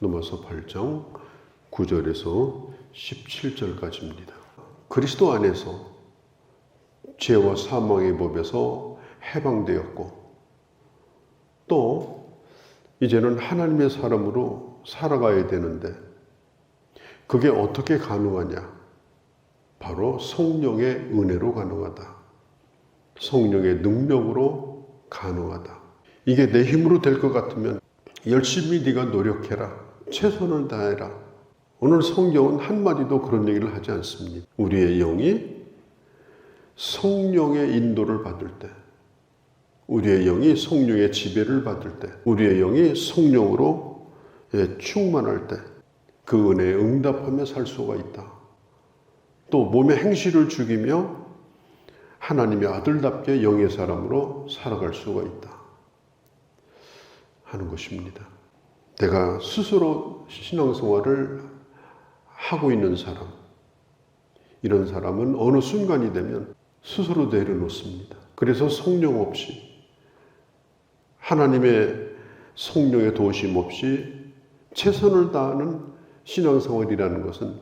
로마서 8장 9절에서 17절까지입니다. 그리스도 안에서 죄와 사망의 법에서 해방되었고 또 이제는 하나님의 사람으로 살아가야 되는데 그게 어떻게 가능하냐? 바로 성령의 은혜로 가능하다. 성령의 능력으로 가능하다. 이게 내 힘으로 될 것 같으면 열심히 네가 노력해라. 최선을 다해라. 오늘 성경은 한마디도 그런 얘기를 하지 않습니다. 우리의 영이 성령의 인도를 받을 때, 우리의 영이 성령의 지배를 받을 때, 우리의 영이 성령으로 충만할 때 그 은혜에 응답하며 살 수가 있다. 또 몸의 행실을 죽이며 하나님의 아들답게 영의 사람으로 살아갈 수가 있다 하는 것입니다. 내가 스스로 신앙생활을 하고 있는 사람, 이런 사람은 어느 순간이 되면 스스로 내려놓습니다. 그래서 성령 없이, 하나님의 성령의 도우심 없이 최선을 다하는 신앙생활이라는 것은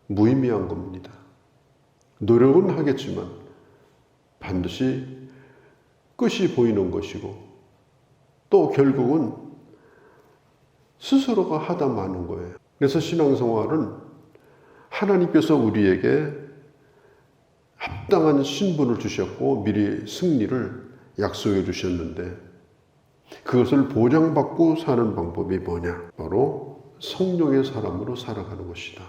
무의미한 겁니다. 노력은 하겠지만 반드시 끝이 보이는 것이고 또 결국은 스스로가 하다 마는 거예요. 그래서 신앙생활은 하나님께서 우리에게 합당한 신분을 주셨고 미리 승리를 약속해 주셨는데 그것을 보장받고 사는 방법이 뭐냐? 바로 성령의 사람으로 살아가는 것이다.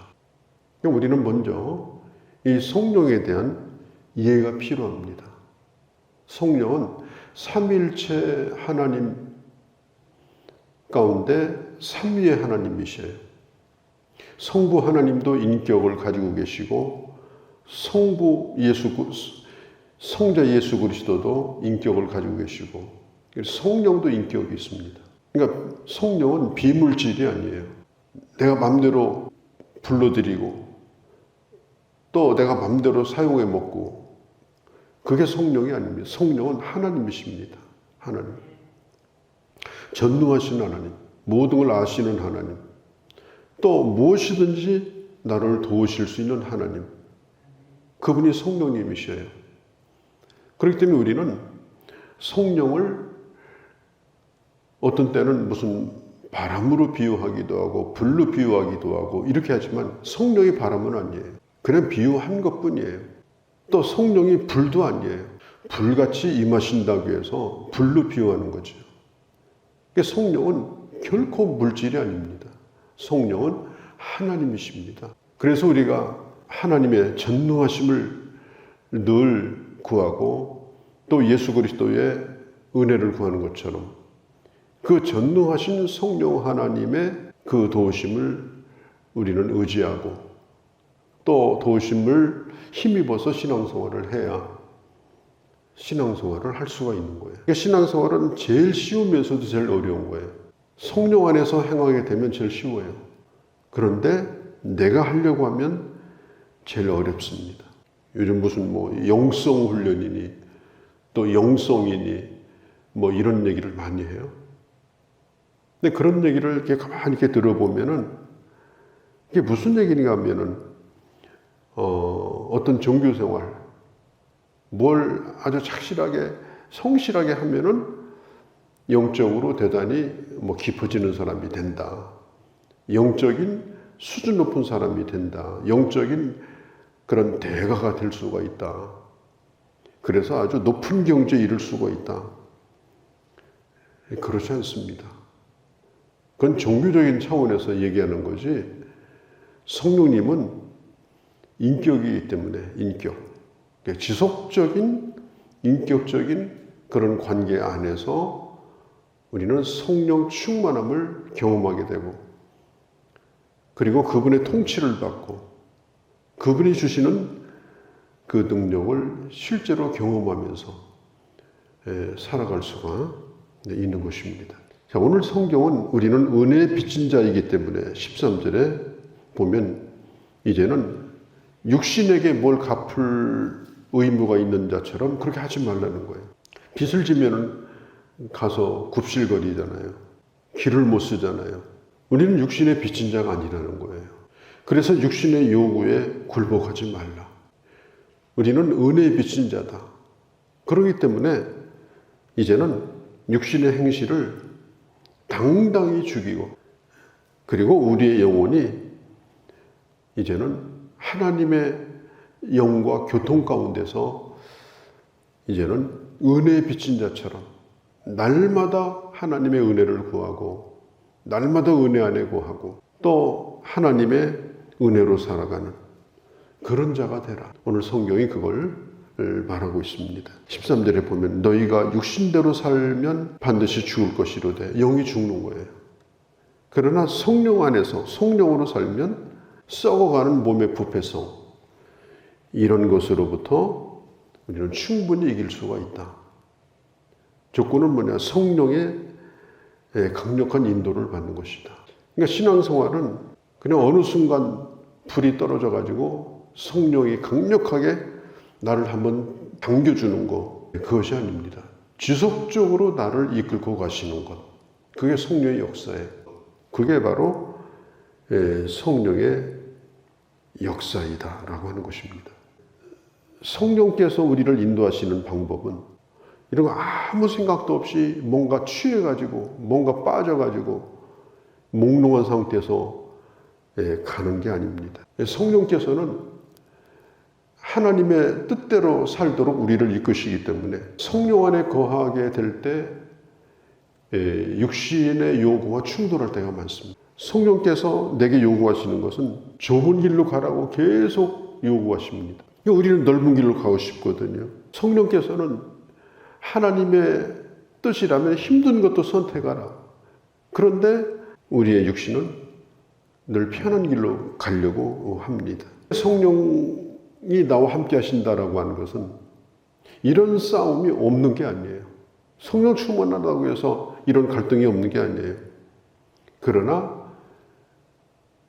우리는 먼저 이 성령에 대한 이해가 필요합니다. 성령은 삼위일체 하나님 가운데 삼위의 하나님이셔요. 성부 하나님도 인격을 가지고 계시고 성자 예수 그리스도도 인격을 가지고 계시고 성령도 인격이 있습니다. 그러니까 성령은 비물질이 아니에요. 내가 마음대로 불러들이고 또 내가 마음대로 사용해 먹고 그게 성령이 아닙니다. 성령은 하나님이십니다. 하나님. 전능하신 하나님, 모든 걸 아시는 하나님, 또 무엇이든지 나를 도우실 수 있는 하나님, 그분이 성령님이셔요. 그렇기 때문에 우리는 성령을 어떤 때는 무슨 바람으로 비유하기도 하고 불로 비유하기도 하고 이렇게 하지만 성령이 바람은 아니에요. 그냥 비유한 것뿐이에요. 또 성령이 불도 아니에요. 불같이 임하신다고 해서 불로 비유하는 거죠. 성령은 결코 물질이 아닙니다. 성령은 하나님이십니다. 그래서 우리가 하나님의 전능하심을 늘 구하고 또 예수 그리스도의 은혜를 구하는 것처럼 그 전능하신 성령 하나님의 그 도우심을 우리는 의지하고 또 도우심을 힘입어서 신앙생활을 해야 신앙생활을 할 수가 있는 거예요. 그러니까 신앙생활은 제일 쉬우면서도 제일 어려운 거예요. 성령 안에서 행하게 되면 제일 쉬워요. 그런데 내가 하려고 하면 제일 어렵습니다. 요즘 무슨 영성 훈련이니 또 영성이니 이런 얘기를 많이 해요. 근데 그런 얘기를 이렇게 가만히 이렇게 들어보면은 이게 무슨 얘기인가 하면은 어떤 종교 생활 뭘 아주 착실하게 성실하게 하면은 영적으로 대단히 깊어지는 사람이 된다. 영적인 수준 높은 사람이 된다. 영적인 그런 대가가 될 수가 있다. 그래서 아주 높은 경지에 이를 수가 있다. 그렇지 않습니다. 그건 종교적인 차원에서 얘기하는 거지 성령님은 인격이기 때문에 인격. 지속적인 인격적인 그런 관계 안에서 우리는 성령 충만함을 경험하게 되고 그리고 그분의 통치를 받고 그분이 주시는 그 능력을 실제로 경험하면서 살아갈 수가 있는 것입니다. 자, 오늘 성경은 우리는 은혜에 빚진 자이기 때문에 13절에 보면 이제는 육신에게 뭘 갚을 의무가 있는 자처럼 그렇게 하지 말라는 거예요. 빚을 지면은 가서 굽실거리잖아요. 길을 못 쓰잖아요. 우리는 육신의 빚진 자가 아니라는 거예요. 그래서 육신의 요구에 굴복하지 말라. 우리는 은혜의 빚진 자다. 그렇기 때문에 이제는 육신의 행실을 당당히 죽이고, 그리고 우리의 영혼이 이제는 하나님의 영과 교통 가운데서 이제는 은혜의 빚진 자처럼 날마다 하나님의 은혜를 구하고, 날마다 은혜 안에 구하고, 또 하나님의 은혜로 살아가는 그런 자가 되라. 오늘 성경이 그걸 말하고 있습니다. 13절에 보면 너희가 육신대로 살면 반드시 죽을 것이로되 영이 죽는 거예요. 그러나 성령 안에서 성령으로 살면 썩어가는 몸의 부패성, 이런 것으로부터 우리는 충분히 이길 수가 있다. 조건은 뭐냐? 성령의 강력한 인도를 받는 것이다. 그러니까 신앙생활은 그냥 어느 순간 불이 떨어져 가지고 성령이 강력하게 나를 한번 당겨주는 것, 그것이 아닙니다. 지속적으로 나를 이끌고 가시는 것, 그게 성령의 역사예요. 그게 바로 성령의 역사이다라고 하는 것입니다. 성령께서 우리를 인도하시는 방법은 이런 거 아무 생각도 없이 뭔가 취해가지고 뭔가 빠져가지고 몽롱한 상태에서 가는 게 아닙니다. 성령께서는 하나님의 뜻대로 살도록 우리를 이끄시기 때문에 성령 안에 거하게 될 때 육신의 요구와 충돌할 때가 많습니다. 성령께서 내게 요구하시는 것은 좁은 길로 가라고 계속 요구하십니다. 우리는 넓은 길로 가고 싶거든요. 성령께서는 하나님의 뜻이라면 힘든 것도 선택하라. 그런데 우리의 육신은 늘 편한 길로 가려고 합니다. 성령이 나와 함께 하신다라고 하는 것은 이런 싸움이 없는 게 아니에요. 성령 충만하다고 해서 이런 갈등이 없는 게 아니에요. 그러나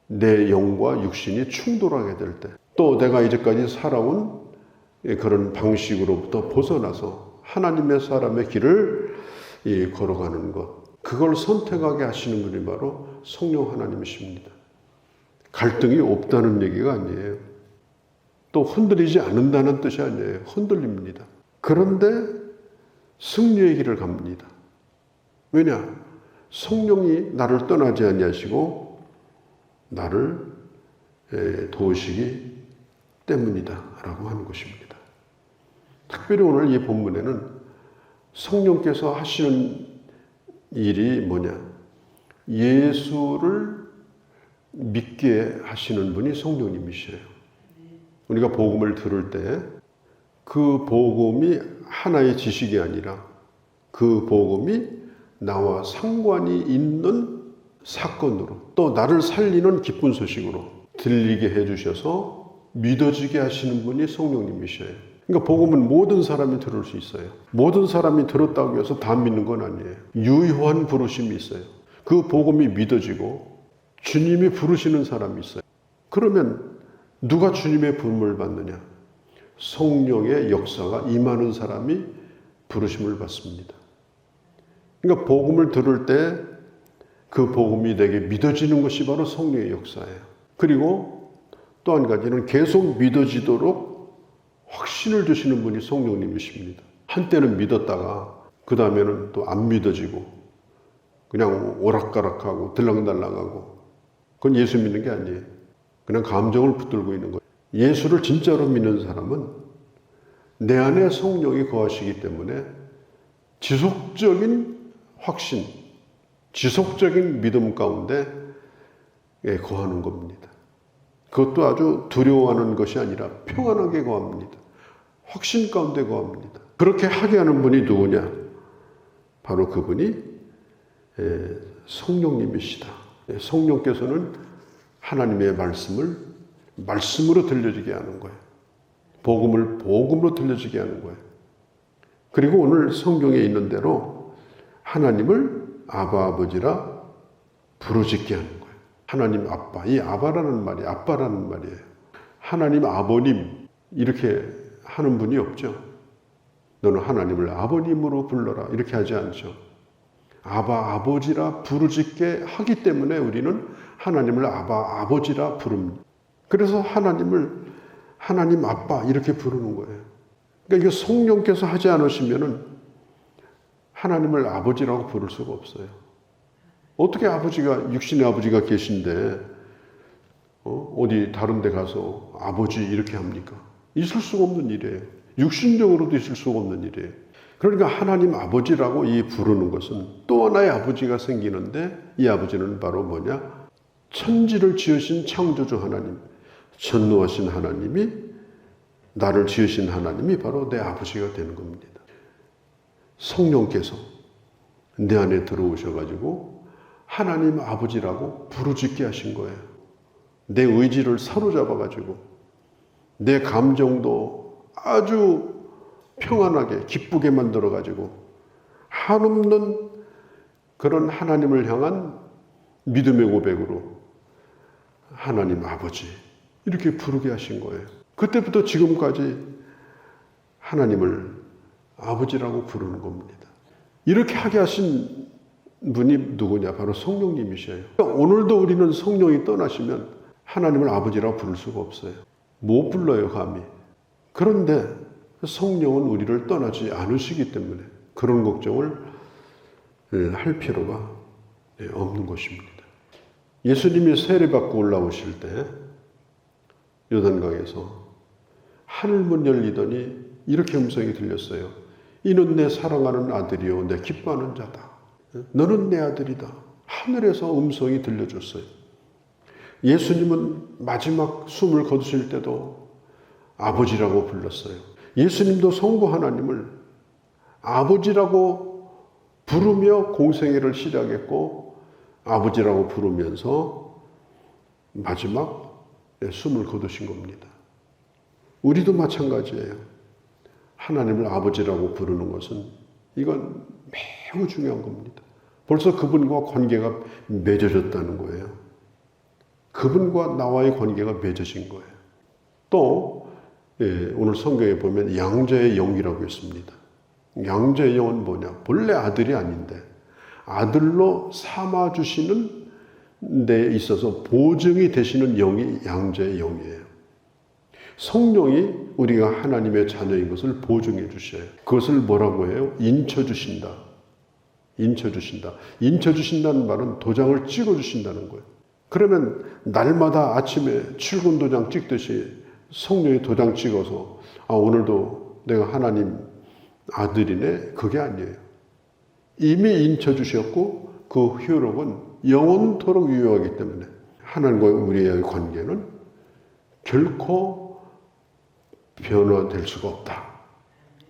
내 영과 육신이 충돌하게 될 때, 또 내가 이제까지 살아온 그런 방식으로부터 벗어나서 하나님의 사람의 길을 걸어가는 것, 그걸 선택하게 하시는 분이 바로 성령 하나님이십니다. 갈등이 없다는 얘기가 아니에요. 또 흔들리지 않는다는 뜻이 아니에요. 흔들립니다. 그런데 승리의 길을 갑니다. 왜냐? 성령이 나를 떠나지 아니하시고 나를 도우시기 때문이다 라고 하는 것입니다. 특별히 오늘 이 본문에는 성령께서 하시는 일이 뭐냐? 예수를 믿게 하시는 분이 성령님이셔요. 우리가 복음을 들을 때 그 복음이 하나의 지식이 아니라 그 복음이 나와 상관이 있는 사건으로, 또 나를 살리는 기쁜 소식으로 들리게 해주셔서 믿어지게 하시는 분이 성령님이셔요. 그러니까 복음은 모든 사람이 들을 수 있어요. 모든 사람이 들었다고 해서 다 믿는 건 아니에요. 유효한 부르심이 있어요. 그 복음이 믿어지고 주님이 부르시는 사람이 있어요. 그러면 누가 주님의 부름을 받느냐? 성령의 역사가 임하는 사람이 부르심을 받습니다. 그러니까 복음을 들을 때 그 복음이 내게 믿어지는 것이 바로 성령의 역사예요. 그리고 또 한 가지는 계속 믿어지도록 확신을 주시는 분이 성령님이십니다. 한때는 믿었다가 그 다음에는 또 안 믿어지고 그냥 오락가락하고 들락날락하고, 그건 예수 믿는 게 아니에요. 그냥 감정을 붙들고 있는 거예요. 예수를 진짜로 믿는 사람은 내 안에 성령이 거하시기 때문에 지속적인 확신, 지속적인 믿음 가운데 거하는 겁니다. 그것도 아주 두려워하는 것이 아니라 평안하게 거합니다. 확신 가운데 거합니다. 그렇게 하게 하는 분이 누구냐? 바로 그분이 성령님이시다. 성령께서는 하나님의 말씀으로 들려지게 하는 거예요. 복음을 복음으로 들려지게 하는 거예요. 그리고 오늘 성경에 있는 대로 하나님을 아바 아버지라 부르짖게 하는 거예요. 하나님 아빠, 이 아바라는 말이 아빠라는 말이에요. 하나님 아버님 이렇게 하는 분이 없죠. 너는 하나님을 아버님으로 불러라 이렇게 하지 않죠. 아바 아버지라 부르짖게 하기 때문에 우리는 하나님을 아바 아버지라 부릅니다. 그래서 하나님을 하나님 아빠 이렇게 부르는 거예요. 그러니까 이게 성령께서 하지 않으시면은 하나님을 아버지라고 부를 수가 없어요. 어떻게 아버지가 육신의 아버지가 계신데 어디 다른 데 가서 아버지 이렇게 합니까? 있을 수가 없는 일이에요. 육신적으로도 있을 수가 없는 일이에요. 그러니까 하나님 아버지라고 이 부르는 것은 또 하나의 아버지가 생기는데 이 아버지는 바로 뭐냐? 천지를 지으신 창조주 하나님, 전능하신 하나님이 나를 지으신 하나님이 바로 내 아버지가 되는 겁니다. 성령께서 내 안에 들어오셔가지고 하나님 아버지라고 부르짖게 하신 거예요. 내 의지를 사로잡아가지고 내 감정도 아주 평안하게 기쁘게 만들어가지고 한없는 그런 하나님을 향한 믿음의 고백으로 하나님 아버지 이렇게 부르게 하신 거예요. 그때부터 지금까지 하나님을 아버지라고 부르는 겁니다. 이렇게 하게 하신 분이 누구냐? 바로 성령님이셔요. 오늘도 우리는 성령이 떠나시면 하나님을 아버지라고 부를 수가 없어요. 못 불러요, 감히. 그런데 성령은 우리를 떠나지 않으시기 때문에 그런 걱정을 할 필요가 없는 것입니다. 예수님이 세례받고 올라오실 때 요단강에서 하늘문 열리더니 이렇게 음성이 들렸어요. 이는 내 사랑하는 아들이요 내 기뻐하는 자다. 너는 내 아들이다. 하늘에서 음성이 들려줬어요. 예수님은 마지막 숨을 거두실 때도 아버지라고 불렀어요. 예수님도 성부 하나님을 아버지라고 부르며 공생애를 시작했고 아버지라고 부르면서 마지막 숨을 거두신 겁니다. 우리도 마찬가지예요. 하나님을 아버지라고 부르는 것은 이건 매우 중요한 겁니다. 벌써 그분과 관계가 맺어졌다는 거예요. 그분과 나와의 관계가 맺어진 거예요. 또 오늘 성경에 보면 양자의 영이라고 했습니다. 양자의 영은 뭐냐? 본래 아들이 아닌데 아들로 삼아주시는 데 있어서 보증이 되시는 영이 양자의 영이에요. 성령이 우리가 하나님의 자녀인 것을 보증해 주셔요. 그것을 뭐라고 해요? 인쳐주신다. 인쳐주신다. 인쳐주신다는 말은 도장을 찍어주신다는 거예요. 그러면 날마다 아침에 출근 도장 찍듯이 성령이 도장 찍어서 오늘도 내가 하나님 아들이네. 그게 아니에요. 이미 인쳐주셨고 그 효력은 영원토록 유효하기 때문에 하나님과 우리의 관계는 결코 변화될 수가 없다.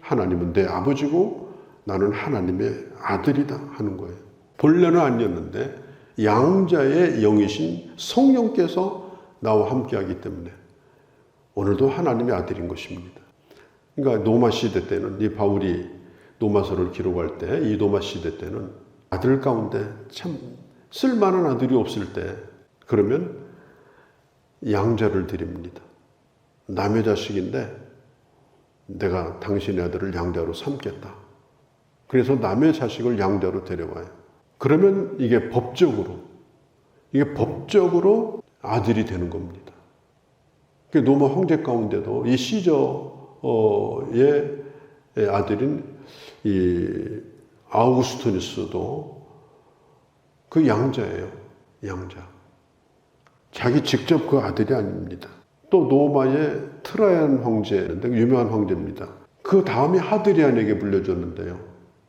하나님은 내 아버지고 나는 하나님의 아들이다 하는 거예요. 본래는 아니었는데 양자의 영이신 성령께서 나와 함께하기 때문에 오늘도 하나님의 아들인 것입니다. 그러니까 노마 시대 때는 이 바울이 노마서를 기록할 때 이 노마 시대 때는 아들 가운데 참 쓸만한 아들이 없을 때 그러면 양자를 드립니다. 남의 자식인데 내가 당신의 아들을 양자로 삼겠다. 그래서 남의 자식을 양자로 데려와요. 그러면 이게 법적으로 아들이 되는 겁니다. 노마 황제 가운데도 이 시저의 아들인 이 아우구스토니스도 그 양자예요. 양자. 자기 직접 그 아들이 아닙니다. 또 노마의 트라이안 황제인데 유명한 황제입니다. 그 다음에 하드리안에게 물려줬는데요.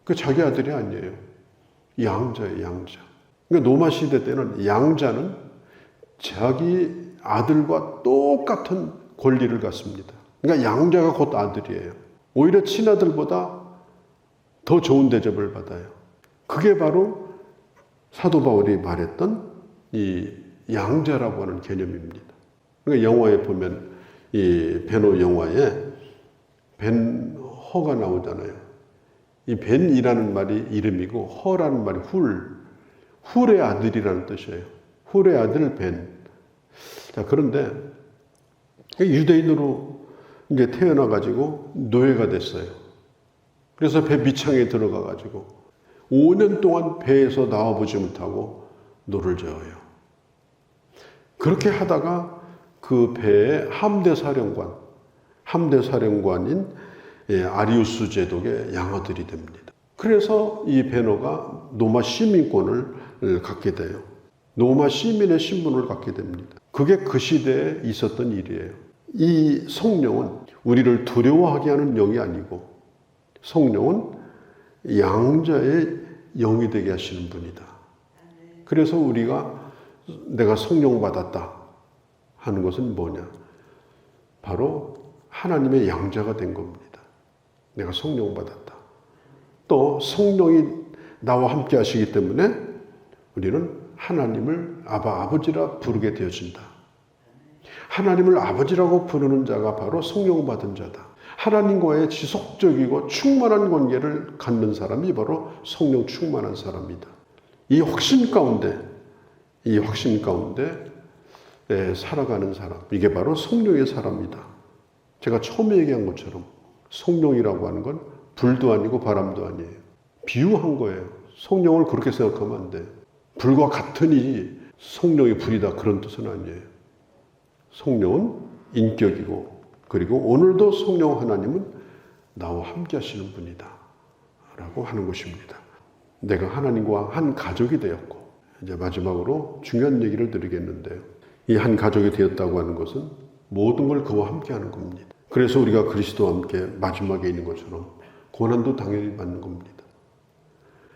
그 자기 아들이 아니에요. 양자예요, 양자. 그러니까 노마 시대 때는 양자는 자기 아들과 똑같은 권리를 갖습니다. 그러니까 양자가 곧 아들이에요. 오히려 친아들보다 더 좋은 대접을 받아요. 그게 바로 사도 바울이 말했던 이 양자라고 하는 개념입니다. 그러니까 영화에 보면 이 벤호 영화에 벤허가 나오잖아요. 이 벤이라는 말이 이름이고 허라는 말이 훌의 아들이라는 뜻이에요. 훌의 아들 벤. 자, 그런데 유대인으로 이제 태어나가지고 노예가 됐어요. 그래서 배 밑창에 들어가가지고 5년 동안 배에서 나와보지 못하고 노를 저어요. 그렇게 하다가 그 배의 함대사령관인 아리우스 제독의 양아들이 됩니다. 그래서 이 베너가 로마 시민권을 갖게 돼요. 로마 시민의 신분을 갖게 됩니다. 그게 그 시대에 있었던 일이에요. 이 성령은 우리를 두려워하게 하는 영이 아니고 성령은 양자의 영이 되게 하시는 분이다. 그래서 우리가 내가 성령 받았다 하는 것은 뭐냐? 바로 하나님의 양자가 된 겁니다. 내가 성령 받았다. 또 성령이 나와 함께 하시기 때문에 우리는 하나님을 아버지라 부르게 되어진다. 하나님을 아버지라고 부르는 자가 바로 성령 받은 자다. 하나님과의 지속적이고 충만한 관계를 갖는 사람이 바로 성령 충만한 사람이다. 이 확신 가운데 살아가는 사람, 이게 바로 성령의 사람이다. 제가 처음에 얘기한 것처럼 성령이라고 하는 건 불도 아니고 바람도 아니에요. 비유한 거예요. 성령을 그렇게 생각하면 안 돼요. 불과 같으니 성령이 불이다, 그런 뜻은 아니에요. 성령은 인격이고, 그리고 오늘도 성령 하나님은 나와 함께 하시는 분이다 라고 하는 것입니다. 내가 하나님과 한 가족이 되었고, 이제 마지막으로 중요한 얘기를 드리겠는데요. 이 한 가족이 되었다고 하는 것은 모든 걸 그와 함께 하는 겁니다. 그래서 우리가 그리스도와 함께 마지막에 있는 것처럼 고난도 당연히 받는 겁니다.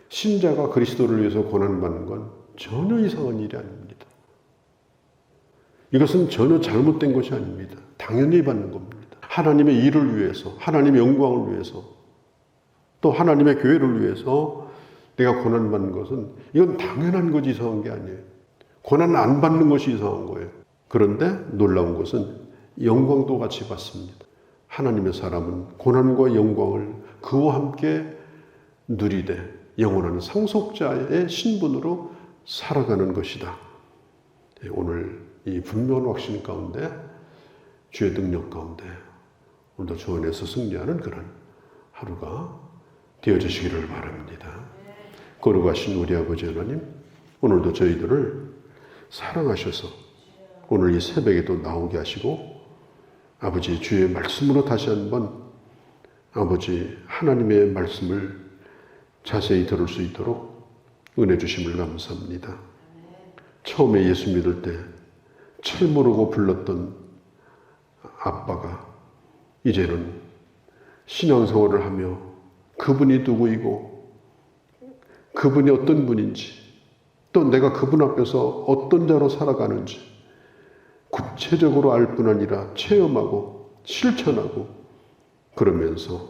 신자가 그리스도를 위해서 고난받는 건 전혀 이상한 일이 아닙니다. 이것은 전혀 잘못된 것이 아닙니다. 당연히 받는 겁니다. 하나님의 일을 위해서, 하나님의 영광을 위해서, 또 하나님의 교회를 위해서 내가 고난받는 것은 이건 당연한 것이 이상한 게 아니에요. 고난 안 받는 것이 이상한 거예요. 그런데 놀라운 것은 영광도 같이 받습니다. 하나님의 사람은 고난과 영광을 그와 함께 누리되 영원한 상속자의 신분으로 살아가는 것이다. 오늘 이 분명한 확신 가운데, 주의 능력 가운데 오늘도 주 안에서 승리하는 그런 하루가 되어주시기를 바랍니다. 거룩하신 우리 아버지 하나님, 오늘도 저희들을 사랑하셔서 오늘 이 새벽에도 나오게 하시고, 아버지 주의 말씀으로 다시 한번 아버지 하나님의 말씀을 자세히 들을 수 있도록 은혜 주심을 감사합니다. 처음에 예수 믿을 때 철 모르고 불렀던 아빠가 이제는 신앙생활을 하며 그분이 누구이고 그분이 어떤 분인지, 또 내가 그분 앞에서 어떤 자로 살아가는지 구체적으로 알 뿐 아니라 체험하고 실천하고, 그러면서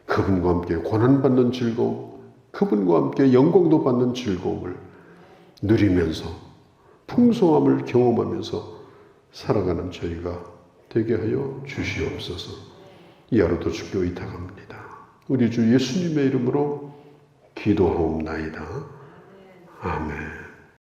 그분과 함께 고난받는 즐거움, 그분과 함께 영광도 받는 즐거움을 누리면서 풍성함을 경험하면서 살아가는 저희가 되게 하여 주시옵소서. 이 하루도 주께 의탁합니다. 우리 주 예수님의 이름으로 기도하옵나이다. 아멘.